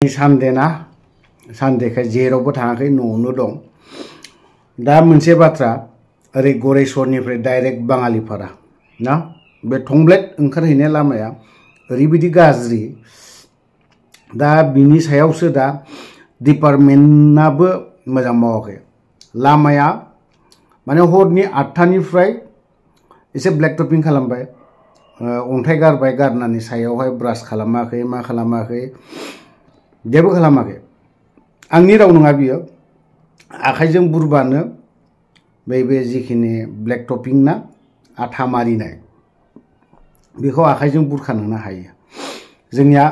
Sunday ना सानदेखाय जेरावबो थाङाखै न'आवनो दं। दा मोनसे बाथ्रा ओरै गरेस्वरनिफ्राय डाइरेक्ट बाङालिपारा ना बे थंब्लेट ओंखारहैनाय लामाया ओरैबायदि गाज्रि। दा बिनि सायावसो दा डिपार्टमेन्टआबो मोजां मावाखै। लामाया माने हरनि 8टानिफ्राय एसे ब्लेक टपिं खालामबाय, अन्थाइ गारबाय, गारनानै सायावहाय ब्रास खालामाखै, मा खालामाखै, जेबो खालामाखै। आंनि राव नङा बियो, आखाइजों बुरबानो बे जिखिनि ब्लेक टपिं ना आथा मारिनाय बेखौ आखाइजों बुरखानोनो हायो। जोंनिया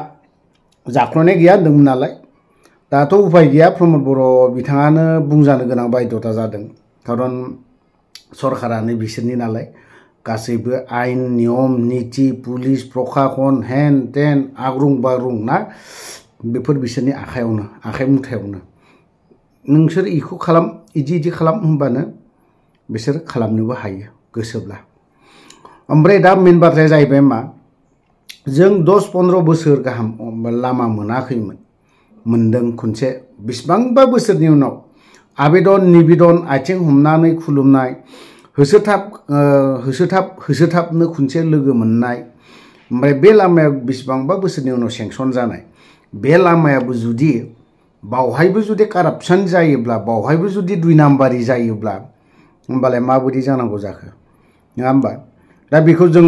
जाख्ल'नाय गैया होनदोंमोन नालाय, दाथ' उपाय गैया। प्रमद बर' बिथाङानो बुंजानो गोनां बायध'था जादों, खारन सरकारानो बिसोरनि नालाय। गासैबो आयेन नियम निति पुलिस प्रशासन हेन टेन आग्रुं बाग्रुं ना बेफोर बिसोरनि आखायावनो, आखाइ मुथायावनो। नोंसोर इखौ खालाम, इदि खालाम होनबानो बिसोर खालामनोबो हायो गोसोब्ला। ओमफ्राय दा मेन बाथ्राया जाहैबाय मा, जों 10-15 बोसोर गाहाम लामा मोनाखैमोन, मोनदों खनसे बेसेबांबा बोसोरनि उनाव आबेदन निबेदन आथिं हमनानै खुलुमनाय, होसोथाबनो खनसे लोगो मोननाय। ओमफ्राय बे लामाया बेसेबांबा बोसोरनि उनाव सेंसन जानाय। बे लामायाबो जुदि बावहायबो जुदि कारापसन जायोब्ला, बावहायबो जुदि 2 नाम्बारि जायोब्ला होमबालाय माबायदि जानांगौ जाखो, नङा होमबा? दा बेखौ जों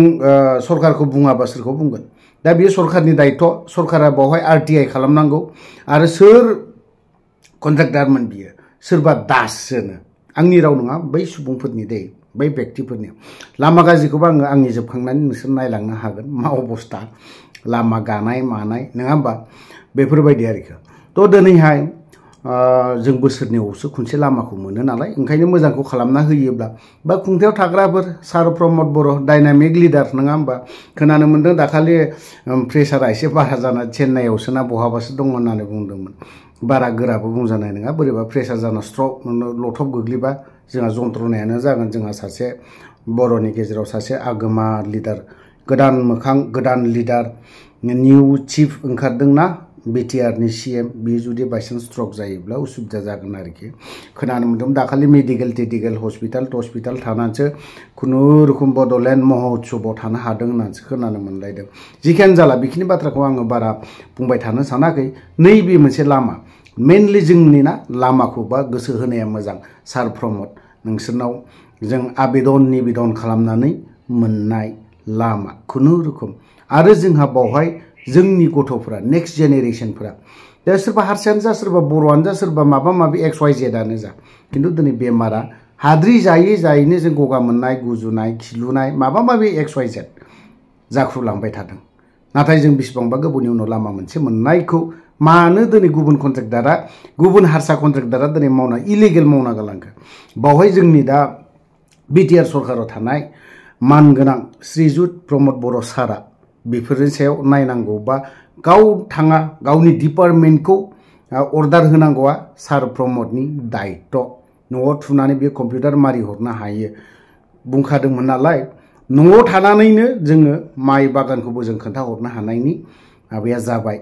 सरकारखौ बुङाबा सोरखौ बुंगोन? दा बेयो सरकारनि दायित्व। सरकारा बावहाय RTI खालामनांगौ। आरो सोर कन्ट्रेक्टारमोन बियो? सोरबा दासनो, आंनि राव नङा, बै सुबुंफोरनि दै, बै व्यक्तिफोरनि। लामा गाज्रिखौबो आंनि जोबखांनानै नोंसोर नायलांनो हागोन मा अबस्था, लामा गानाय मानाय, नङा होमबा? बेफोरबायदि आरोखि। थ' दिनैहाय जों बोसोरनैयावसो खनसे लामाखौ मोनो नालाय, ओंखायनो मोजांखौ खालामना होयोब्ला, बा खुंथायाव थाग्राफोर सार प्रमद बर' डाइनामिक लिडार, नङा होमबा? खोनानो मोन्दों दाखालि प्रेसारा एसे बारा जाना चेन्नाइआवसो ना बहाबासो दङ होननानै बुंदोंमोन। बारा गोराबो बुंजानाय नङा, बोरैबा प्रेसार जाना स्ट्रक लथब गोग्लैबा जोंहा जन्त्रनायानो जागोन। जोंहा सासे बर'नि गेजेराव सासे आगोमा लिडार, गोदान मोखां, गोदान लिडार, निउ चिफ ओंखारदोंना BTRनि CM, बियो जुदि बायसान्स स्ट्रक जायोब्ला उसुबिदा जागोन आरोखि। खोनानो मोन्दों दाखालि मेडिकेल हस्पिटाल थानानैसो खुनुरुखुम बड'लेण्ड महोत्सबआव थानो हादों होननानैसो खोनानो मोनलायदों। जिखियानो जाला बेखिनि बाथ्राखौ आङो बारा बुंबाय थानो सानाखै। नैबे मोनसे लामा, मेनलि जोंनि ना लामाखौ बा गोसो होनाया मोजां। सार प्रमद, नोंसोरनाव जों आबेदन निबेदन खालामनानै मोननाय लामा खुनुरुखुम। आरो जोंहा बावहाय जोंनि गथ'फोरा, नेक्स्ट जेनेरेसनफोरा, दा सोरबा हारसायानो जा, सोरबा बर'आनो जा, सोरबा माबा माबि XYZआनो जा, खिन्थु दिनै बेमारा हाद्रि जायैनो जों गगा मोननाय, गुजुनाय, खिलुनाय, माबा माबि XYZ जाख्रुलांबाय थादों। नाथाय जों बेसेबांबा गोबावनि उनाव लामा मोनसे मोननायखौ मानो दिनै गुबुन हारसा कन्ट्रेक्टारा दिनै मावना इलिगेल मावना गालांखो? बावहाय जोंनि दा BTR सरकाराव थानाय मानगोनां श्रीजुत प्रमद बर' सारा बेफोरनि सायाव नायनांगौ, बा गाव थाङा, गावनि डिपार्टमेन्टखौ अर्डार होनांगौआ सार प्रमदनि दायित्व। न'आव थुनानै बे कम्पिउटार मारि हरनो हायो बुंखादोंमोन नालाय, न'आव थानानैनो जोङो माइ बागानखौबो जों खोन्थाहरनो हानायनि माबाया जाबाय,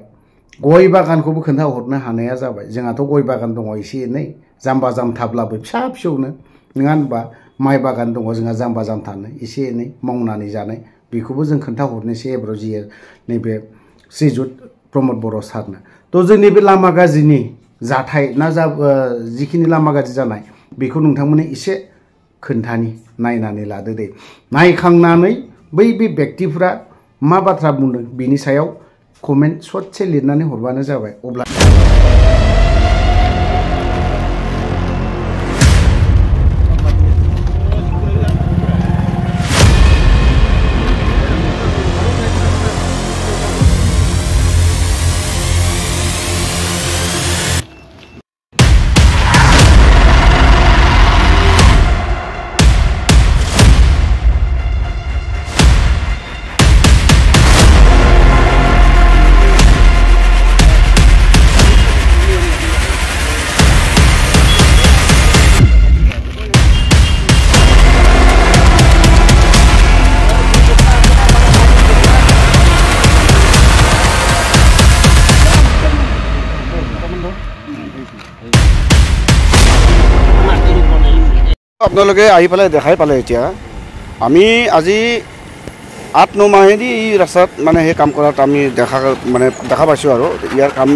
गय बागानखौबो खोन्थाहरनो हानाया जाबाय। जोंहाथ' गय बागान दङ एसे एनै, जाम्बा जामथाब्लाबो फिसा फिसौनो, नङा होनबा? माइ बागान दङ जोंहा जाम्बा जामथानो एसे एनै मावनानै जानाय, बेखौबो जों खोन्थाहरनोसै एब्र'जियो नैबे श्रीजुत प्रमद बर' सारनो। थ' जोंनि बे लामा गाज्रिनि जाथाय ना जिखिनि लामा गाज्रि जानाय बेखौ नोंथांमोननो एसे खोन्थानि, नायनानै लादो दे। नायखांनानै बै व्यक्तिफ्रा मा बाथ्रा बुंदों बिनि सायाव कमेन्ट ससे लिरनानै हरबानो जाबाय। अब्ला আপোনালোকে আহি পেলাই দেখাই পালে এতিয়া আমি আজি 8-9 মাহেদি এই ৰাস্তাত মানে সেই কাম কৰাত আমি দেখা পাইছোঁ আৰু ইয়াৰ কাম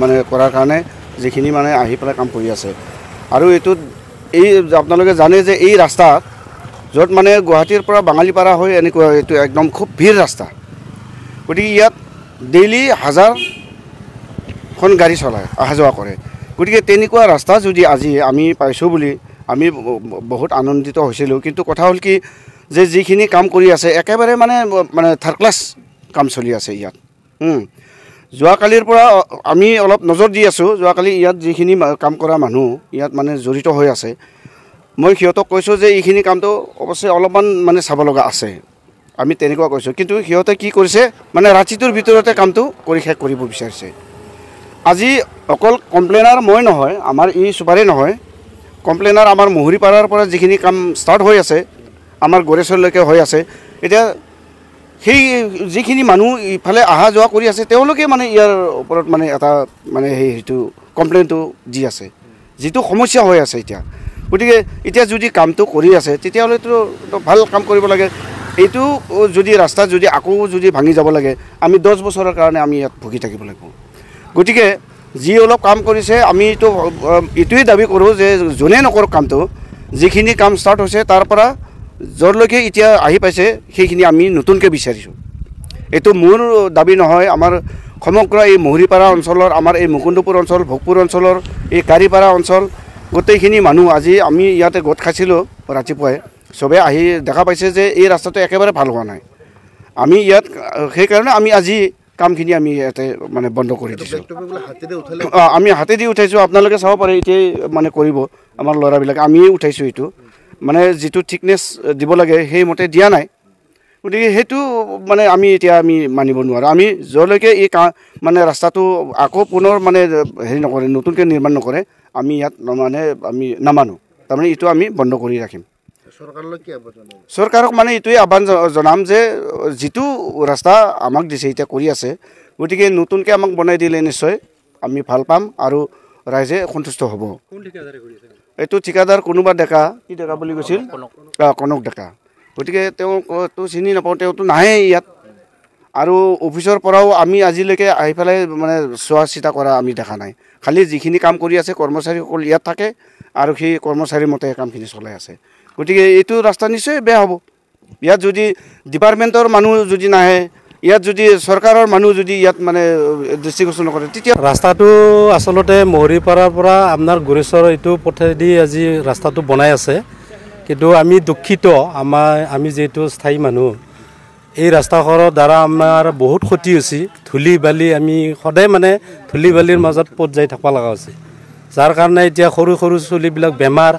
মানে কৰাৰ কাৰণে যিখিনি মানে আহি পেলাই কাম কৰি আছে আৰু এইটোত এই আপোনালোকে জানে যে এই ৰাস্তাত য'ত মানে গুৱাহাটীৰ পৰা বাঙালীপাৰা হৈ এনেকুৱা এইটো একদম খুব ভিৰ ৰাস্তা গতিকে ইয়াত ডেইলি 1000খন গাড়ী চলায় অহা যোৱা কৰে গতিকে তেনেকুৱা ৰাস্তা যদি আজি আমি পাইছোঁ বুলি আমি বহুত আনন্দিত হৈছিলোঁ কিন্তু কথা হ'ল কি যে যিখিনি কাম কৰি আছে একেবাৰে মানে থাৰ্ড ক্লাছ কাম চলি আছে ইয়াত যোৱাকালিৰ পৰা আমি অলপ নজৰ দি আছোঁ যোৱাকালি ইয়াত যিখিনি কাম কৰা মানুহ ইয়াত মানে জড়িত হৈ আছে মই সিহঁতক কৈছোঁ যে এইখিনি কামটো অৱশ্যে অলপমান মানে চাব লগা আছে আমি তেনেকুৱা কৈছোঁ কিন্তু সিহঁতে কি কৰিছে মানে ৰাতিটোৰ ভিতৰতে কামটো কৰি শেষ কৰিব বিচাৰিছে আজি অকল কমপ্লেইনাৰ মই নহয় আমাৰ এই চুবাৰে নহয় কমপ্লেইনাৰ আমাৰ মহুৰীপাৰাৰ পৰা যিখিনি কাম ষ্টাৰ্ট হৈ আছে আমাৰ গড়েশ্বৰলৈকে হৈ আছে এতিয়া সেই যিখিনি মানুহ ইফালে অহা যোৱা কৰি আছে তেওঁলোকে মানে ইয়াৰ ওপৰত মানে এটা মানে সেইটো কমপ্লেইনটো দি আছে যিটো সমস্যা হৈ আছে এতিয়া গতিকে এতিয়া যদি কামটো কৰি আছে তেতিয়াহ'লেতো ভাল কাম কৰিব লাগে এইটো যদি ৰাস্তা যদি আকৌ যদি ভাঙি যাব লাগে আমি 10 বছৰৰ কাৰণে আমি ইয়াত ভুগি থাকিব লাগিব গতিকে যি অলপ কাম কৰিছে আমি এইটোৱে দাবী কৰোঁ যে যোনে নকৰক কামটো যিখিনি কাম ষ্টাৰ্ট হৈছে তাৰ পৰা য'লৈকে এতিয়া আহি পাইছে সেইখিনি আমি নতুনকৈ বিচাৰিছোঁ এইটো মোৰ দাবী নহয় আমাৰ সমগ্ৰ এই মহুৰীপাৰা অঞ্চলৰ আমাৰ এই মুকুন্দপুৰ অঞ্চল ভোগপুৰ অঞ্চলৰ এই কাৰিপাৰা অঞ্চল গোটেইখিনি মানুহ আজি আমি ইয়াতে গোট খাইছিলোঁ ৰাতিপুৱাই চবে আহি দেখা পাইছে যে এই ৰাস্তাটো একেবাৰে ভাল হোৱা নাই আমি ইয়াত সেইকাৰণে আমি আজি কামখিনি আমি ইয়াতে মানে বন্ধ কৰি দিছোঁ আমি হাতেদি উঠাইছোঁ আপোনালোকে চাব পাৰে এতিয়াই মানে কৰিব আমাৰ ল'ৰাবিলাকে আমিয়ে উঠাইছোঁ এইটো মানে যিটো থিকনেছ দিব লাগে সেইমতে দিয়া নাই গতিকে সেইটো মানে আমি এতিয়া আমি মানিব নোৱাৰোঁ আমি য'লৈকে এই মানে ৰাস্তাটো আকৌ পুনৰ মানে হেৰি নকৰে নতুনকৈ নিৰ্মাণ নকৰে আমি ইয়াত মানে আমি নামানো তাৰমানে এইটো আমি বন্ধ কৰি ৰাখিম চৰকাৰক মানে এইটোৱে আহ্বান জনাম যে যিটো ৰাস্তা আমাক দিছে এতিয়া কৰি আছে গতিকে নতুনকৈ আমাক বনাই দিলে নিশ্চয় আমি ভাল পাম আৰু ৰাইজে সন্তুষ্ট হ'ব এইটো ঠিকাদাৰ কোনোবা ডেকা কি ডেকা বুলি কৈছিল কনক ডেকা গতিকে তেওঁতো চিনি নাপাওঁ তেওঁতো নাহে ইয়াত আৰু অফিচৰ পৰাও আমি আজিলৈকে আহি পেলাই মানে চোৱা চিতা কৰা আমি দেখা নাই খালি যিখিনি কাম কৰি আছে কৰ্মচাৰীসকল ইয়াত থাকে আৰু সেই কৰ্মচাৰীৰ মতে কামখিনি চলাই আছে গতিকে এইটো ৰাস্তা নিশ্চয় বেয়া হ'ব ইয়াত যদি ডিপাৰ্টমেণ্টৰ মানুহ যদি নাহে ইয়াত যদি চৰকাৰৰ মানুহ যদি ইয়াত মানে দৃষ্টিগোচৰ নকৰে তেতিয়া ৰাস্তাটো আচলতে মহুৰীপাৰাৰ পৰা আপোনাৰ গড়েশ্বৰ এইটো পথেদি আজি ৰাস্তাটো বনাই আছে কিন্তু আমি দুখিত আমি যিহেতু স্থায়ী মানুহ এই ৰাস্তাখনৰ দ্বাৰা আমাৰ বহুত ক্ষতি হৈছে ধূলি বালি আমি সদায় মানে ধূলি বালিৰ মাজত পথ যাই থাকিব লগা হৈছে যাৰ কাৰণে এতিয়া সৰু সৰু চলিবিলাক বেমাৰ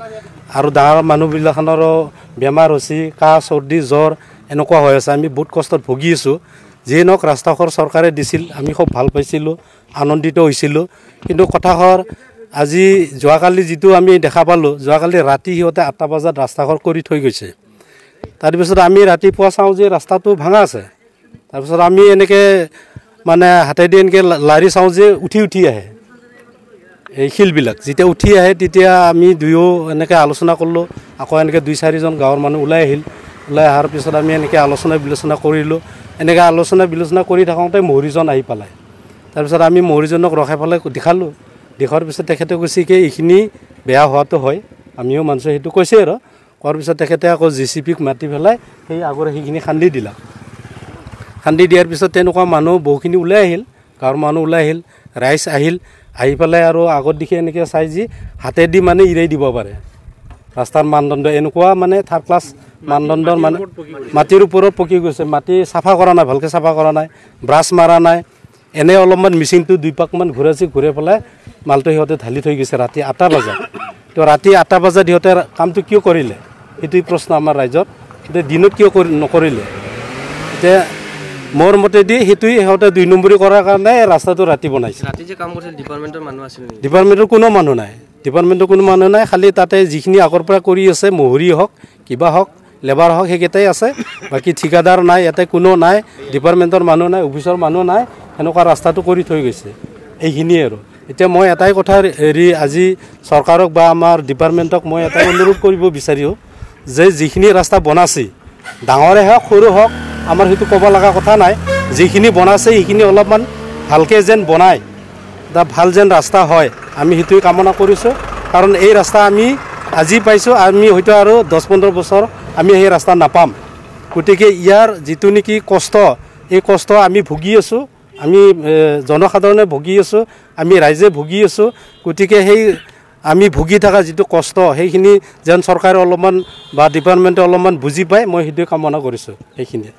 আৰু ডাঙৰ মানুহবিলাখনৰো বেমাৰ হৈছে কাহ চৰ্দি জ্বৰ এনেকুৱা হৈ আছে আমি বহুত কষ্টত ভুগি আছোঁ যিয়ে নহওক ৰাস্তাখন চৰকাৰে দিছিল আমি খুব ভাল পাইছিলোঁ আনন্দিত হৈছিলোঁ কিন্তু কথাষাৰ আজি যোৱাকালি যিটো আমি দেখা পালোঁ যোৱাকালি ৰাতি সিহঁতে 8টা বজাত ৰাস্তাখন কৰি থৈ গৈছে তাৰপিছত আমি ৰাতিপুৱা চাওঁ যে ৰাস্তাটো ভাঙা আছে তাৰপিছত আমি এনেকৈ মানে হাতেদি এনেকৈ লাৰি চাওঁ যে উঠি আহে এই শিলবিলাক যেতিয়া উঠি আহে তেতিয়া আমি দুয়ো এনেকৈ আলোচনা কৰিলোঁ আকৌ এনেকৈ 2-4জন গাঁৱৰ মানুহ ওলাই আহিল ওলাই অহাৰ পিছত আমি এনেকৈ আলোচনা বিলোচনা কৰিলোঁ এনেকৈ আলোচনা বিলোচনা কৰি থাকোঁতে মহুৰীজন আহি পালে তাৰপিছত আমি মহুৰীজনক ৰখাই পেলাই দেখালোঁ দেখাৰ পিছত তেখেতে কৈছে কি এইখিনি বেয়া হোৱাটো হয় আমিও মানিছোঁ সেইটো কৈছে আৰু কোৱাৰ পিছত তেখেতে আকৌ JCBক মাতি পেলাই সেই আগৰ সেইখিনি খান্দি দিলা খান্দি দিয়াৰ পিছত তেনেকুৱা মানুহ বহুখিনি ওলাই আহিল গাঁৱৰ মানুহ ওলাই আহিল ৰাইজ আহিল আহি পেলাই আৰু আগত দিশে এনেকৈ চাই যি হাতেদি মানে ইৰাই দিব পাৰে ৰাস্তাৰ মানদণ্ড এনেকুৱা মানে থাৰ্ড ক্লাছ মানদণ্ডৰ মানে মাটিৰ ওপৰত পকি গৈছে মাটি চাফা কৰা নাই ভালকৈ চাফা কৰা নাই ব্ৰাছ মাৰা নাই এনে অলপমান মেচিনটো 2 পাকমান ঘূৰাইছে ঘূৰাই পেলাই মালটো সিহঁতে ঢালি থৈ গৈছে ৰাতি 8টা বজাত তো ৰাতি 8টা বজাত সিহঁতে কামটো কিয় কৰিলে সেইটোৱে প্ৰশ্ন আমাৰ ৰাইজত এতিয়া দিনত কিয় নকৰিলে এতিয়া মোৰ মতেদি সেইটোৱে সিহঁতে 2 নম্বৰী কৰাৰ কাৰণে ৰাস্তাটো ৰাতি বনাইছে ৰাতি যে কাম কৰিছিল ডিপাৰ্টমেণ্টৰ মানুহ আছিল নেকি ডিপাৰ্টমেণ্টৰ কোনো মানুহ নাই খালি তাতে যিখিনি আগৰ পৰা কৰি আছে মহুৰী হওক কিবা হওক লেবাৰ হওক সেইকেইটাই আছে বাকী ঠিকাদাৰ নাই ইয়াতে কোনো নাই ডিপাৰ্টমেণ্টৰ মানুহ নাই অফিচৰ মানুহ নাই এনেকুৱা ৰাস্তাটো কৰি থৈ গৈছে এইখিনিয়ে আৰু এতিয়া মই এটাই কথা হেৰি আজি চৰকাৰক বা আমাৰ ডিপাৰ্টমেণ্টক মই এটাই অনুৰোধ কৰিব বিচাৰিও যে যিখিনি ৰাস্তা বনাইছে ডাঙৰে হওক সৰু হওক আমাৰ সেইটো ক'ব লগা কথা নাই যিখিনি বনাইছে সেইখিনি অলপমান ভালকৈ যেন বনায় এটা ভাল যেন ৰাস্তা হয় আমি সেইটোৱে কামনা কৰিছোঁ কাৰণ এই ৰাস্তা আমি আজি পাইছোঁ আমি হয়তো আৰু 10-15 বছৰ আমি সেই ৰাস্তা নাপাম গতিকে ইয়াৰ যিটো নেকি কষ্ট এই কষ্ট আমি ভুগি আছোঁ আমি জনসাধাৰণে ভুগি আছোঁ আমি ৰাইজে ভুগি আছোঁ গতিকে সেই আমি ভুগি থকা যিটো কষ্ট সেইখিনি যেন চৰকাৰে অলপমান বা ডিপাৰ্টমেণ্টে অলপমান বুজি পায় মই সেইটোৱে কামনা কৰিছোঁ সেইখিনিয়ে